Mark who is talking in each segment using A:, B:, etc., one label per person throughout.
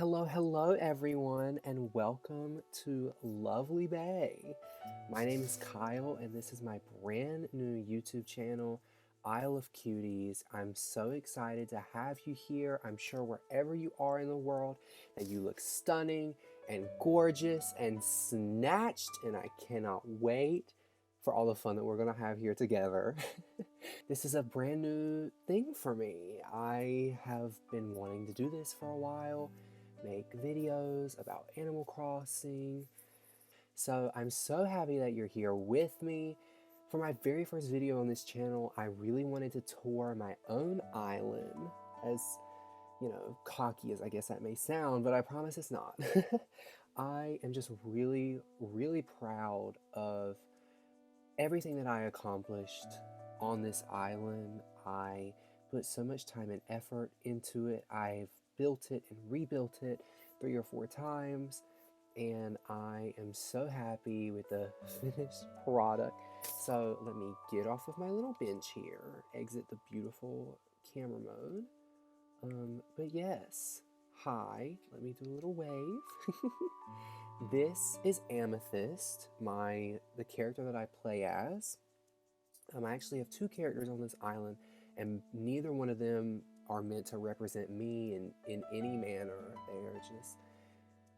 A: Hello everyone, and welcome to Lovely Bay. My name is Kyle, and this is my brand new YouTube channel, Isle of Cuties. I'm so excited to have you here. I'm sure wherever you are in the world that you look stunning and gorgeous and snatched, and I cannot wait for all the fun that we're gonna have here together. This is a brand new thing for me. I have been wanting to do this for a while, make videos about Animal Crossing. So I'm so happy that you're here with me. For my very first video on this channel, I really wanted to tour my own island, as cocky as I guess that may sound, but I promise it's not. I am just really proud of everything that I accomplished on this island. I put so much time and effort into it. I've built it and rebuilt it 3 or 4 times, and I am so happy with the finished product. So let me get off of my little bench here, exit the beautiful camera mode. But yes, hi, let me do a little wave. This is Amethyst, the character that I play as. I actually have 2 characters on this island, and neither one of them are meant to represent me in any manner. They are just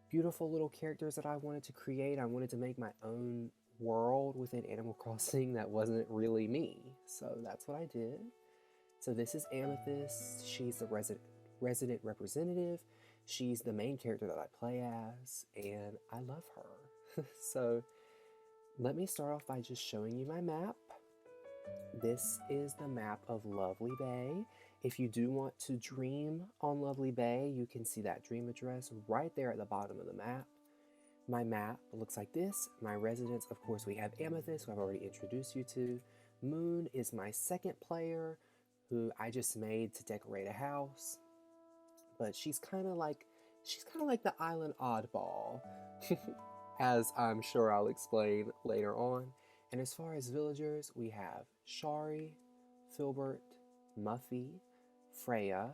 A: beautiful little characters that I wanted to create. I wanted to make my own world within Animal Crossing that wasn't really me. So that's what I did. So this is Amethyst. She's the resident representative. She's the main character that I play as, and I love her. So let me start off by just showing you my map. This is the map of Lovely Bay. If you do want to dream on Lovely Bay, you can see that dream address right there at the bottom of the map. My map looks like this. My residents, of course, we have Amethyst, who I've already introduced you to. Moon is my second player, who I just made to decorate a house. But she's kind of like the island oddball, as I'm sure I'll explain later on. And as far as villagers, we have Shari, Filbert, Muffy, Freya,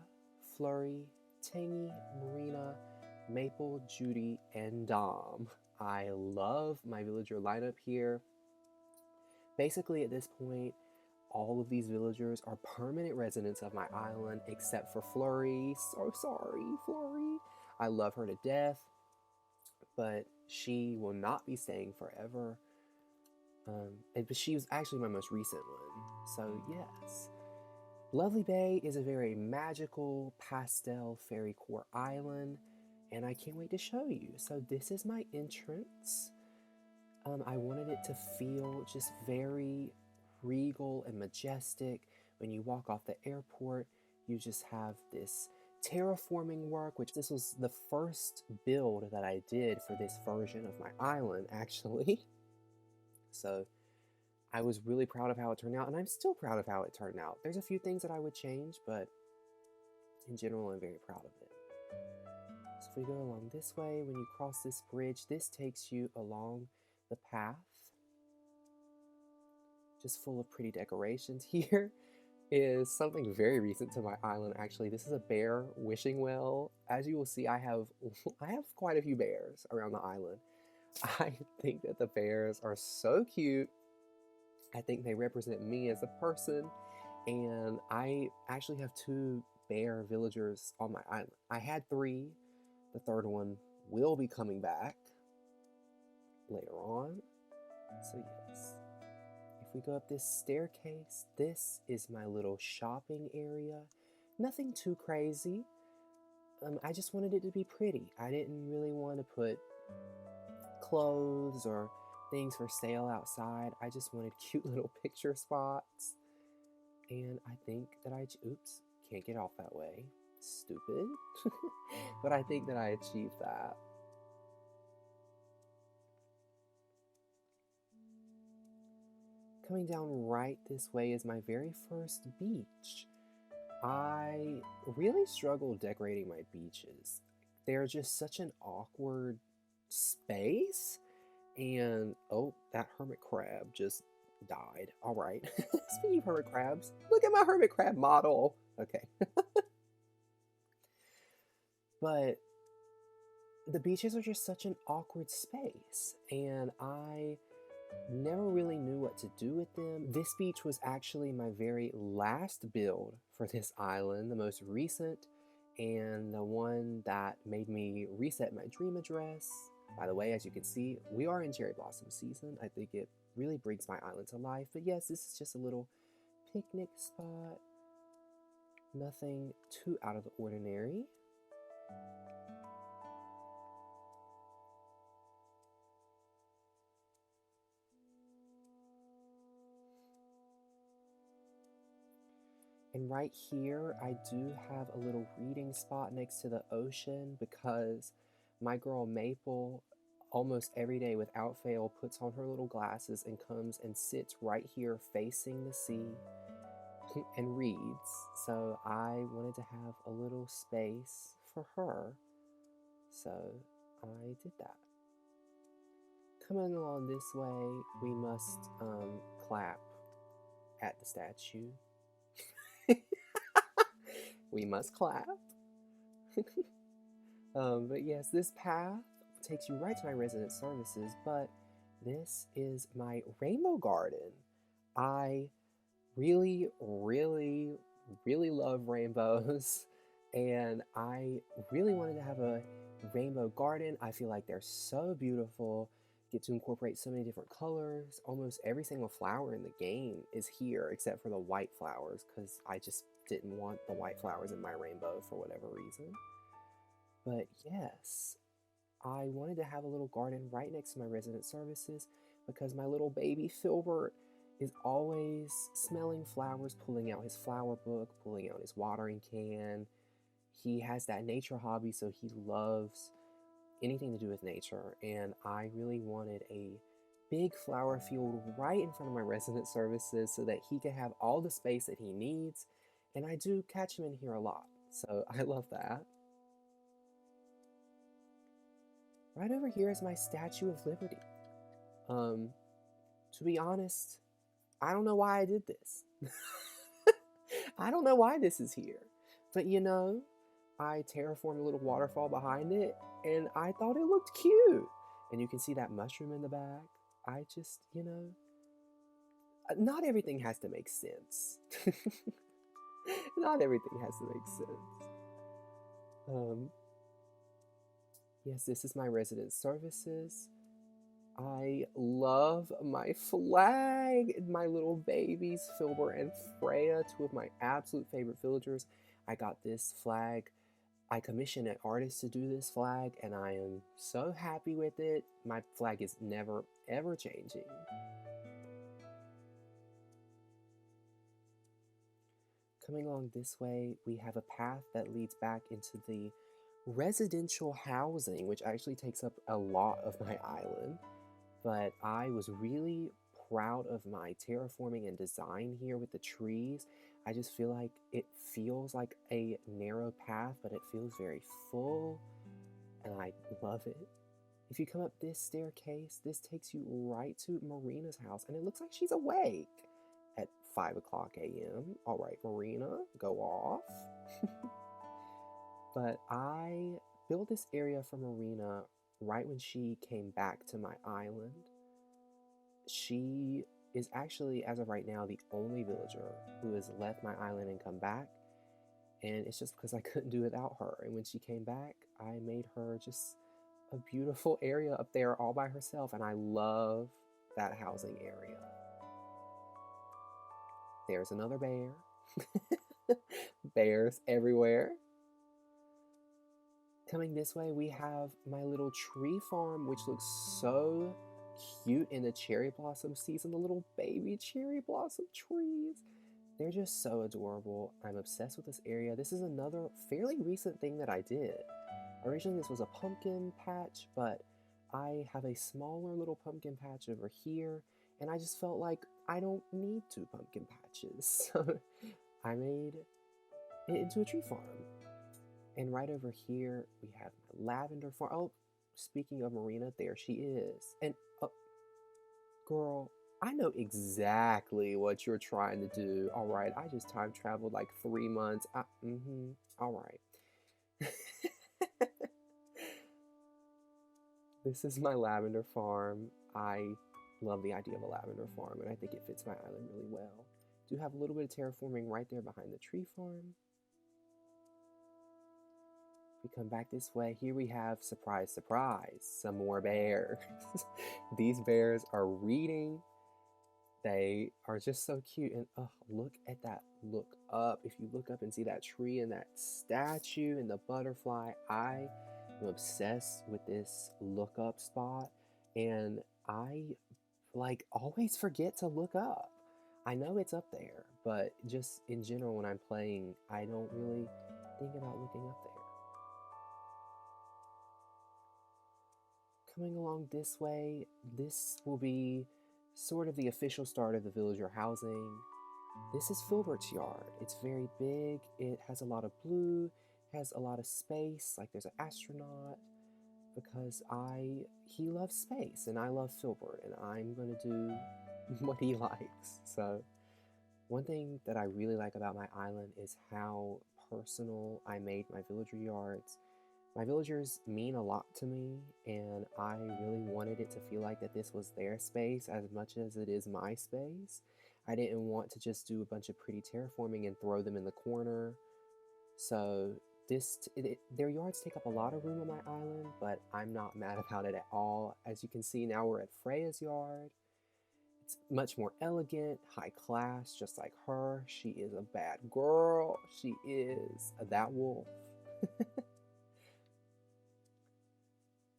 A: Flurry, Tangy, Marina, Maple, Judy, and Dom. I love my villager lineup here. Basically, at this point, all of these villagers are permanent residents of my island, except for Flurry. So sorry, Flurry. I love her to death, but she will not be staying forever. But she was actually my most recent one. So yes. Lovely Bay is a very magical pastel Fairycore island, and I can't wait to show you. So this is my entrance. I wanted it to feel just very regal and majestic. When you walk off the airport, you just have this terraforming work, which this was the first build that I did for this version of my island, actually. So I was really proud of how it turned out, and I'm still proud of how it turned out. There's a few things that I would change, but in general, I'm very proud of it. So if we go along this way, when you cross this bridge, this takes you along the path, just full of pretty decorations. Here is something very recent to my island, actually. This is a bear wishing well. As you will see, I have quite a few bears around the island. I think that the bears are so cute. I think they represent me as a person, and I actually have 2 bear villagers on my island. I had 3. The third one will be coming back later on. So yes, if we go up this staircase, this is my little shopping area. Nothing too crazy. I just wanted it to be pretty. I didn't really want to put clothes or things for sale outside. I just wanted cute little picture spots. And I think that oops, can't get off that way. Stupid. But I think that I achieved that. Coming down right this way is my very first beach. I really struggle decorating my beaches. They're just such an awkward space. And oh, that hermit crab just died. All right. Speaking of hermit crabs, look at my hermit crab model. Okay. But the beaches are just such an awkward space, and I never really knew what to do with them. This beach was actually my very last build for this island, the most recent, and the one that made me reset my dream address. By the way, as you can see, we are in cherry blossom season. I think it really brings my island to life. But yes, this is just a little picnic spot. Nothing too out of the ordinary. And right here, I do have a little reading spot next to the ocean because my girl Maple almost every day without fail puts on her little glasses and comes and sits right here facing the sea and reads. So I wanted to have a little space for her. So I did that. Coming along this way, we must clap at the statue. We must clap. But yes, this path takes you right to my resident services, but this is my rainbow garden. I really, really, really love rainbows, and I really wanted to have a rainbow garden. I feel like they're so beautiful. Get to incorporate so many different colors. Almost every single flower in the game is here except for the white flowers because I just didn't want the white flowers in my rainbow for whatever reason. But yes, I wanted to have a little garden right next to my resident services because my little baby Filbert is always smelling flowers, pulling out his flower book, pulling out his watering can. He has that nature hobby, so he loves anything to do with nature, and I really wanted a big flower field right in front of my resident services so that he can have all the space that he needs, and I do catch him in here a lot, so I love that. Right over here is my Statue of Liberty. To be honest, I don't know why I did this. I don't know why this is here, but you know, I terraformed a little waterfall behind it, and I thought it looked cute. And you can see that mushroom in the back. I just, you know, not everything has to make sense. Not everything has to make sense. Yes, this is my resident services. I love my flag, my little babies, Filbert and Freya, two of my absolute favorite villagers. I got this flag. I commissioned an artist to do this flag, and I am so happy with it. My flag is never, ever changing. Coming along this way, we have a path that leads back into the residential housing, which actually takes up a lot of my island. But I was really proud of my terraforming and design here with the trees. I just feel like it feels like a narrow path, but it feels very full, and I love it. If you come up this staircase, this takes you right to Marina's house, and it looks like she's awake at 5 o'clock a.m. All right, Marina, go off. But I built this area for Marina right when she came back to my island. She is actually, as of right now, the only villager who has left my island and come back. And it's just because I couldn't do without her. And when she came back, I made her just a beautiful area up there all by herself. And I love that housing area. There's another bear. Bears everywhere. Coming this way, we have my little tree farm, which looks so cute in the cherry blossom season. The little baby cherry blossom trees. They're just so adorable. I'm obsessed with this area. This is another fairly recent thing that I did. Originally, this was a pumpkin patch, but I have a smaller little pumpkin patch over here, and I just felt like I don't need two pumpkin patches. So I made it into a tree farm. And right over here, we have my lavender farm. Oh, speaking of Marina, there she is. And, girl, I know exactly what you're trying to do. All right, I just time traveled like 3 months. All right. This is my lavender farm. I love the idea of a lavender farm, and I think it fits my island really well. Do have a little bit of terraforming right there behind the tree farm. We come back this way. Here we have, surprise, surprise, some more bears. These bears are reading. They are just so cute. And oh, look at that. Look up. If you look up and see that tree and that statue and the butterfly, I am obsessed with this look up spot. And I like always forget to look up. I know it's up there, but just in general, when I'm playing, I don't really think about looking up there. Coming along this way, this will be sort of the official start of the villager housing. This is Filbert's yard. It's very big, it has a lot of blue, has a lot of space, like there's an astronaut, because he loves space and I love Filbert, and I'm gonna do what he likes. So one thing that I really like about my island is how personal I made my villager yards. My villagers mean a lot to me, and I really wanted it to feel like that this was their space as much as it is my space. I didn't want to just do a bunch of pretty terraforming and throw them in the corner. So their yards take up a lot of room on my island, but I'm not mad about it at all. As you can see, now we're at Freya's yard. It's much more elegant, high class, just like her. She is a bad girl. She is that wolf.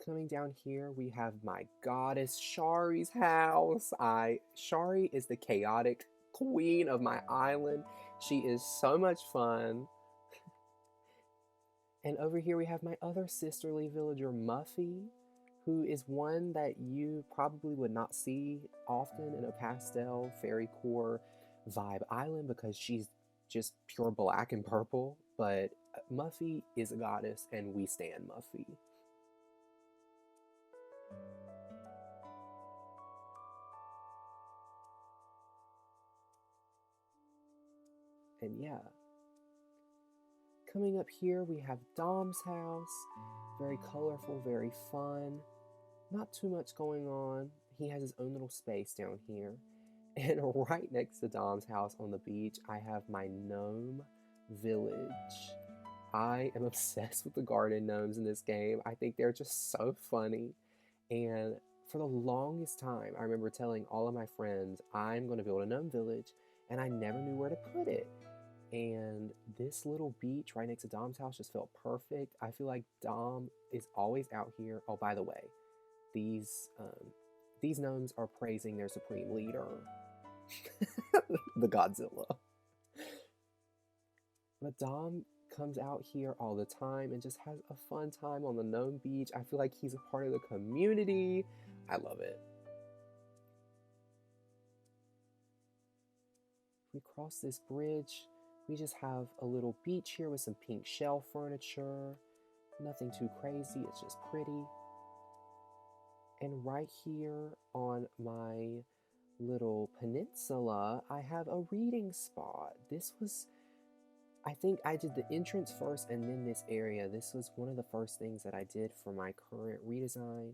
A: Coming down here, we have my goddess Shari's house. Shari is the chaotic queen of my island. She is so much fun. And over here we have my other sisterly villager, Muffy, who is one that you probably would not see often in a pastel Fairycore vibe island because she's just pure black and purple. But Muffy is a goddess, and we stan Muffy. And yeah. Coming up here, we have Dom's house. Very colorful, very fun. Not too much going on. He has his own little space down here. And right next to Dom's house on the beach, I have my gnome village. I am obsessed with the garden gnomes in this game. I think they're just so funny. And for the longest time, I remember telling all of my friends, I'm going to build a gnome village, and I never knew where to put it. And this little beach right next to Dom's house just felt perfect. I feel like Dom is always out here. Oh, by the way, these gnomes are praising their supreme leader, the Godzilla. But Dom comes out here all the time and just has a fun time on the gnome beach. I feel like he's a part of the community. I love it. We cross this bridge. We just have a little beach here with some pink shell furniture. Nothing too crazy, it's just pretty. And right here on my little peninsula, I have a reading spot. I think I did the entrance first and then this area. This was one of the first things that I did for my current redesign.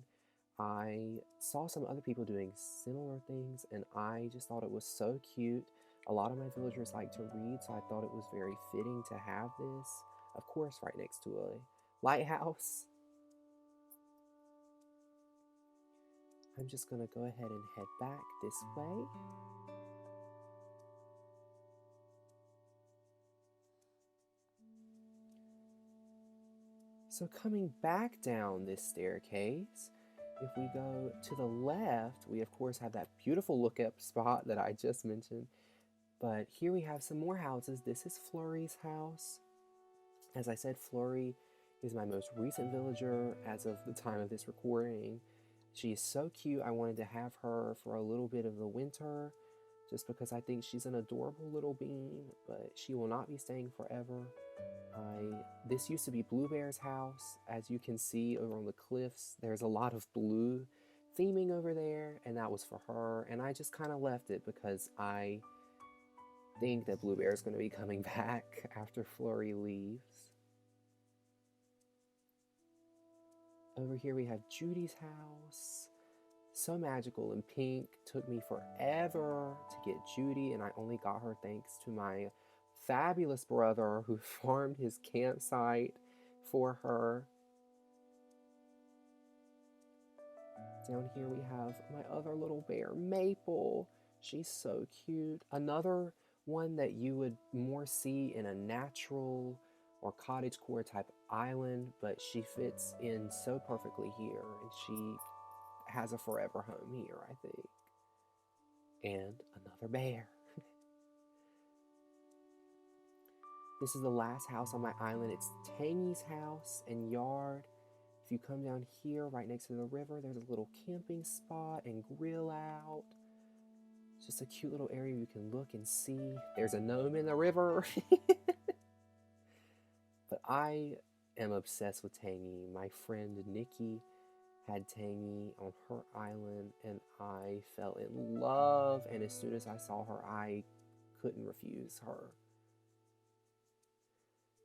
A: I saw some other people doing similar things, and I just thought it was so cute. A lot of my villagers like to read, so I thought it was very fitting to have this. Of course, right next to a lighthouse. I'm just gonna go ahead and head back this way. So coming back down this staircase, if we go to the left, we of course have that beautiful look up spot that I just mentioned. But here we have some more houses. This is Flurry's house. As I said, Flurry is my most recent villager as of the time of this recording. She is so cute. I wanted to have her for a little bit of the winter just because I think she's an adorable little bean, but she will not be staying forever. This used to be Blue Bear's house. As you can see over on the cliffs, there's a lot of blue theming over there, and that was for her. And I just kind of left it because I think that Blue Bear is going to be coming back after Flurry leaves. Over here we have Judy's house. So magical and pink. Took me forever to get Judy, and I only got her thanks to my fabulous brother who farmed his campsite for her. Down here we have my other little bear, Maple. She's so cute. Another one that you would more see in a natural or cottagecore type island, but she fits in so perfectly here, and she has a forever home here, I think. And another bear. This is the last house on my island. It's Tangy's house and yard. If you come down here right next to the river, there's a little camping spot and grill out. It's just a cute little area you can look and see. There's a gnome in the river. But I am obsessed with Tangy. My friend Nikki had Tangy on her island, and I fell in love. And as soon as I saw her, I couldn't refuse her.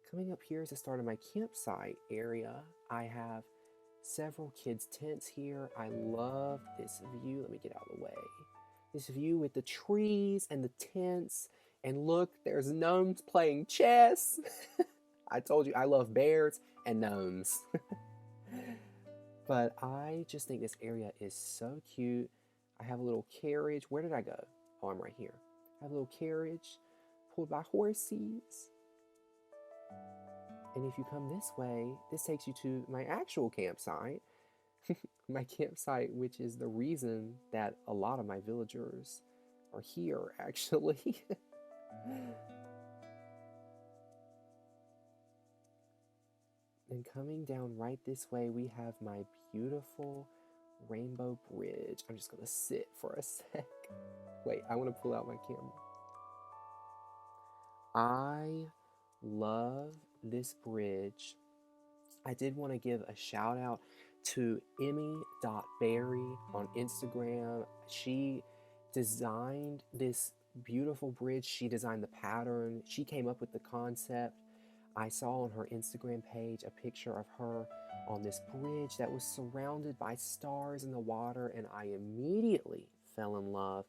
A: Coming up here is the start of my campsite area. I have several kids' tents here. I love this view. Let me get out of the way. This view with the trees and the tents. And look, there's gnomes playing chess. I told you I love bears and gnomes. But I just think this area is so cute. I have a little carriage. Where did I go? Oh, I'm right here. I have a little carriage pulled by horses. And if you come this way, this takes you to my actual campsite. My campsite, which is the reason that a lot of my villagers are here, actually. And coming down right this way, we have my beautiful rainbow bridge. I'm just going to sit for a sec. Wait, I want to pull out my camera. I love this bridge. I did want to give a shout out to Emmy.Berry on Instagram. She designed this beautiful bridge. She designed the pattern. She came up with the concept. I saw on her Instagram page a picture of her on this bridge that was surrounded by stars in the water, and I immediately fell in love.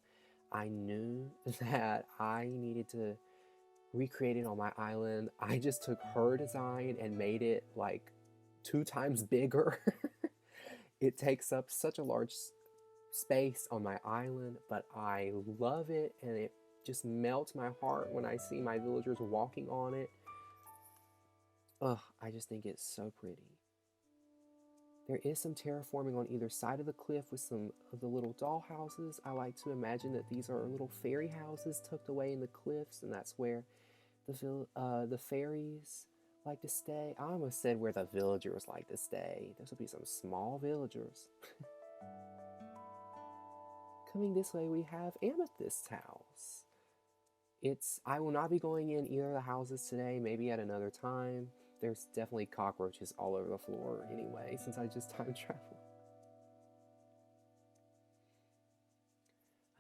A: I knew that I needed to recreate it on my island. I just took her design and made it like 2 times bigger. It takes up such a large space on my island, but I love it, and it just melts my heart when I see my villagers walking on it. Ugh, I just think it's so pretty. There is some terraforming on either side of the cliff with some of the little doll houses. I like to imagine that these are little fairy houses tucked away in the cliffs, and that's where the fairies like to stay. I almost said where the villagers like to stay. Those will be some small villagers. Coming this way, we have Amethyst's house. I will not be going in either of the houses today, maybe at another time. There's definitely cockroaches all over the floor anyway, since I just time traveled.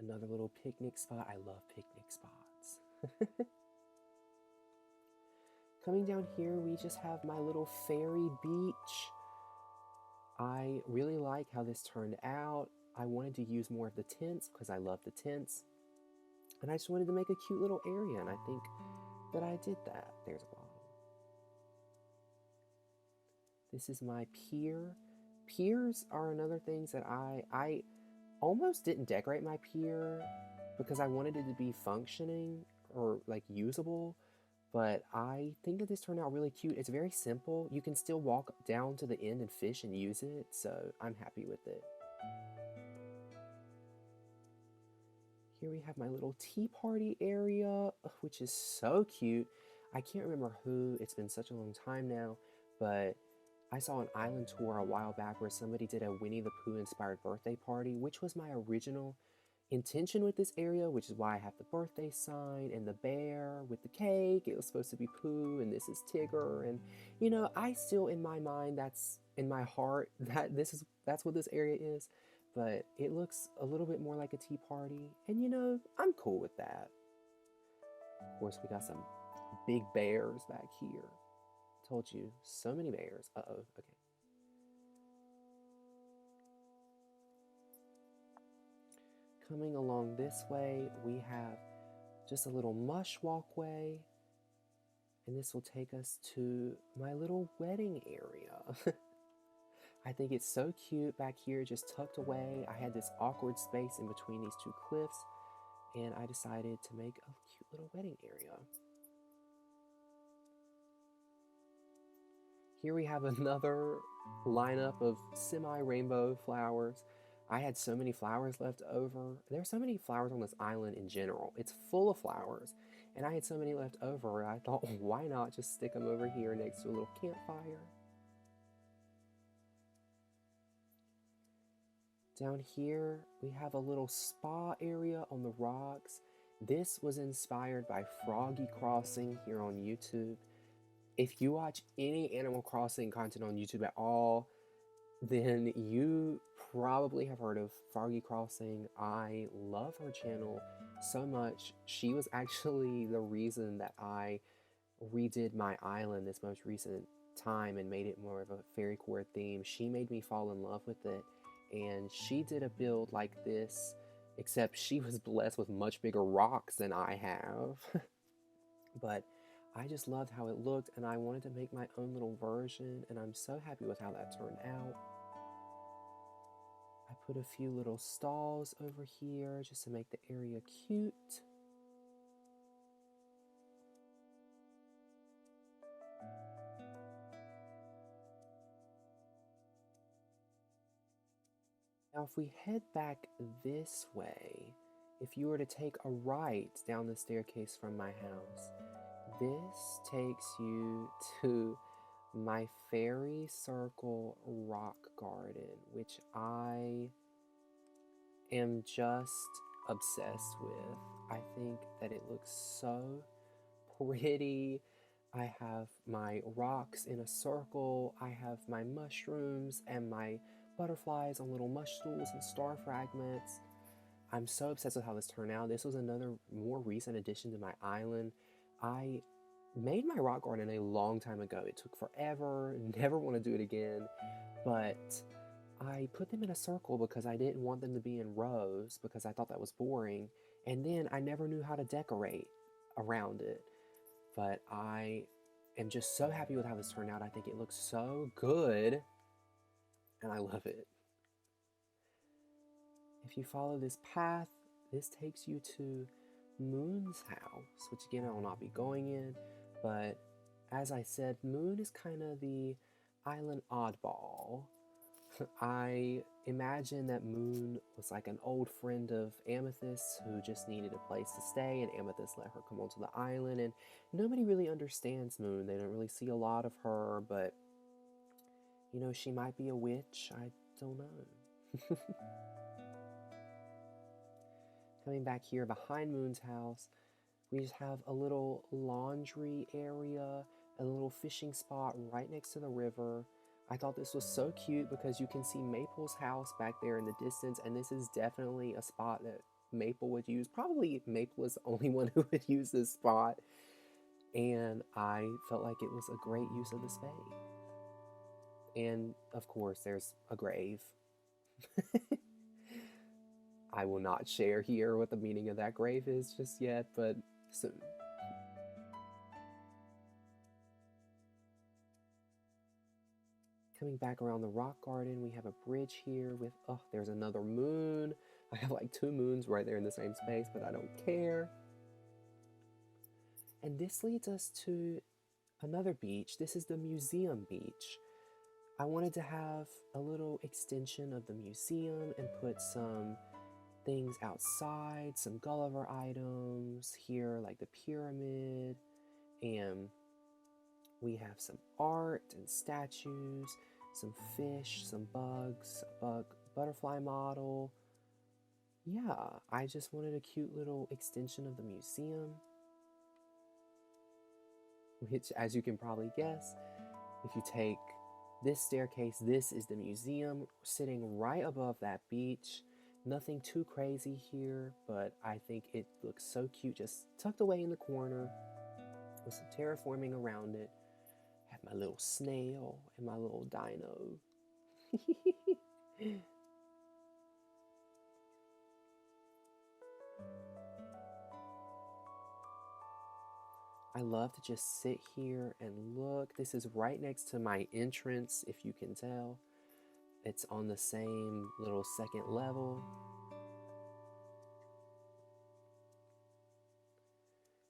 A: Another little picnic spot. I love picnic spots. Coming down here, we just have my little fairy beach. I really like how this turned out. I wanted to use more of the tents because I love the tents. And I just wanted to make a cute little area, and I think that I did that. There's a bottle. This is my pier. Piers are another things that I almost didn't decorate my pier because I wanted it to be functioning or like usable. But I think that this turned out really cute. It's very simple. You can still walk down to the end and fish and use it, so I'm happy with it. Here we have my little tea party area, which is so cute. I can't remember who, it's been such a long time now, but I saw an island tour a while back where somebody did a Winnie the Pooh inspired birthday party, which was my original intention with this area, which is why I have the birthday sign and the bear with the cake. It was supposed to be Pooh, and this is Tigger, and you know, I still, in my mind, that's in my heart, that's what this area is, but it looks a little bit more like a tea party, and you know, I'm cool with that. Of course, we got some big bears back here. Told you, so many bears. Uh-oh, okay. Coming along this way, we have just a little mush walkway, and this will take us to my little wedding area. I think it's so cute back here, just tucked away. I had this awkward space in between these two cliffs, and I decided to make a cute little wedding area. Here we have another lineup of semi-rainbow flowers. I had so many flowers left over. There's so many flowers on this island in general. It's full of flowers. And I had so many left over, I thought, why not just stick them over here next to a little campfire? Down here, we have a little spa area on the rocks. This was inspired by Froggy Crossing here on YouTube. If you watch any Animal Crossing content on YouTube at all, then you probably have heard of Froggy Crossing. I love her channel so much. She was actually the reason that I redid my island this most recent time and made it more of a Fairycore theme. She made me fall in love with it, and she did a build like this, except she was blessed with much bigger rocks than I have. But I just loved how it looked, and I wanted to make my own little version, and I'm so happy with how that turned out. I put a few little stalls over here just to make the area cute. Now if we head back this way, if you were to take a right down the staircase from my house, this takes you to my Fairy Circle rock garden, which I am just obsessed with. I think that it looks so pretty. I have my rocks in a circle, I have my mushrooms and my butterflies on little mush stools and star fragments. I'm so obsessed with how this turned out. This was another more recent addition to my island. I made my rock garden a long time ago. It took forever, never want to do it again, but I put them in a circle because I didn't want them to be in rows because I thought that was boring, and then I never knew how to decorate around it. But I am just so happy with how this turned out. I think it looks so good, and I love it. If you follow this path, this takes you to Moon's house, which again I will not be going in, but as I said, Moon is kind of the island oddball. I imagine that Moon was like an old friend of Amethyst who just needed a place to stay, and Amethyst let her come onto the island, and nobody really understands Moon. They don't really see a lot of her, but you know, she might be a witch. I don't know. Coming back here behind Moon's house, we just have a little laundry area, a little fishing spot right next to the river. I thought this was so cute because you can see Maple's house back there in the distance, and this is definitely a spot that Maple would use. Probably Maple is the only one who would use this spot, and I felt like it was a great use of the space. And of course, there's a grave. I will not share here what the meaning of that grave is just yet, but soon. Coming back around the rock garden, we have a bridge here with, oh, there's another moon. I have like 2 moons right there in the same space, but I don't care. And this leads us to another beach. This is the museum beach. I wanted to have a little extension of the museum and put some things outside, some Gulliver items here, like the pyramid, and we have some art and statues, some fish, some bugs, a butterfly model. Yeah, I just wanted a cute little extension of the museum, which, as you can probably guess, if you take this staircase, this is the museum sitting right above that beach. Nothing too crazy here, but I think it looks so cute, just tucked away in the corner with some terraforming around it. I have my little snail and my little dino. I love to just sit here and look. This is right next to my entrance, if you can tell. It's on the same little second level.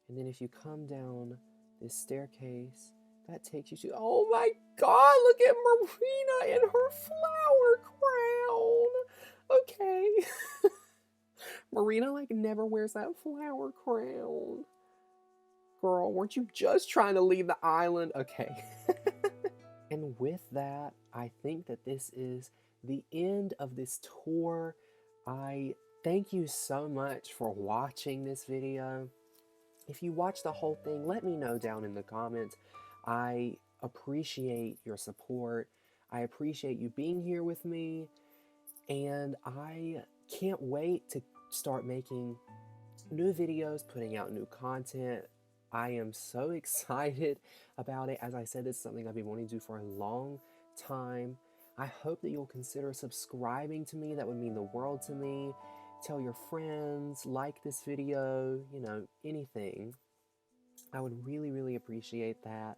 A: And then if you come down this staircase, that takes you to, oh my God, look at Marina in her flower crown. Okay. Marina like never wears that flower crown. Girl, weren't you just trying to leave the island? Okay. And with that, I think that this is the end of this tour. I thank you so much for watching this video. If you watch the whole thing, let me know down in the comments. I appreciate your support. I appreciate you being here with me. And I can't wait to start making new videos, putting out new content. I am so excited about it. As I said, this is something I've been wanting to do for a long time. I hope that you'll consider subscribing to me. That would mean the world to me. Tell your friends, like this video, you know, anything. I would really, really appreciate that.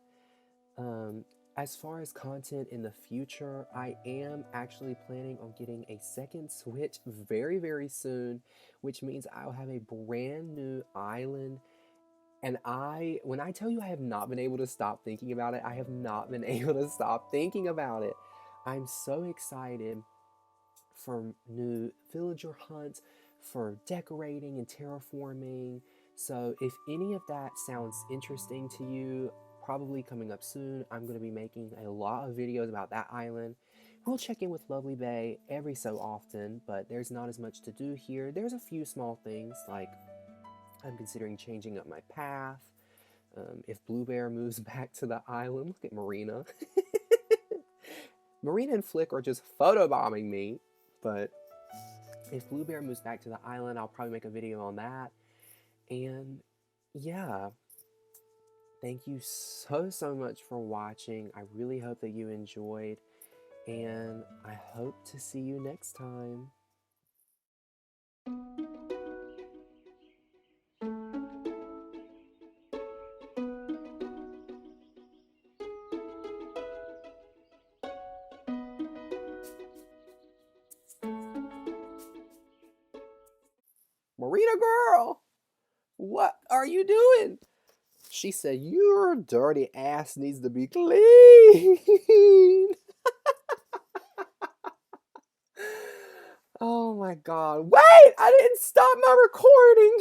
A: As far as content in the future, I am actually planning on getting a second Switch very, very soon, which means I'll have a brand new island. And when I tell you I have not been able to stop thinking about it, I have not been able to stop thinking about it. I'm so excited for new villager hunts, for decorating and terraforming. So if any of that sounds interesting to you, probably coming up soon, I'm going to be making a lot of videos about that island. We'll check in with Lovely Bay every so often, but there's not as much to do here. There's a few small things, like I'm considering changing up my path. If Blue Bear moves back to the island, look at Marina. Marina and Flick are just photobombing me, but if Blue Bear moves back to the island, I'll probably make a video on that. And yeah, thank you so, so much for watching. I really hope that you enjoyed, and I hope to see you next time. Marina girl, what are you doing? She said, your dirty ass needs to be clean. Oh my God. Wait, I didn't stop my recording.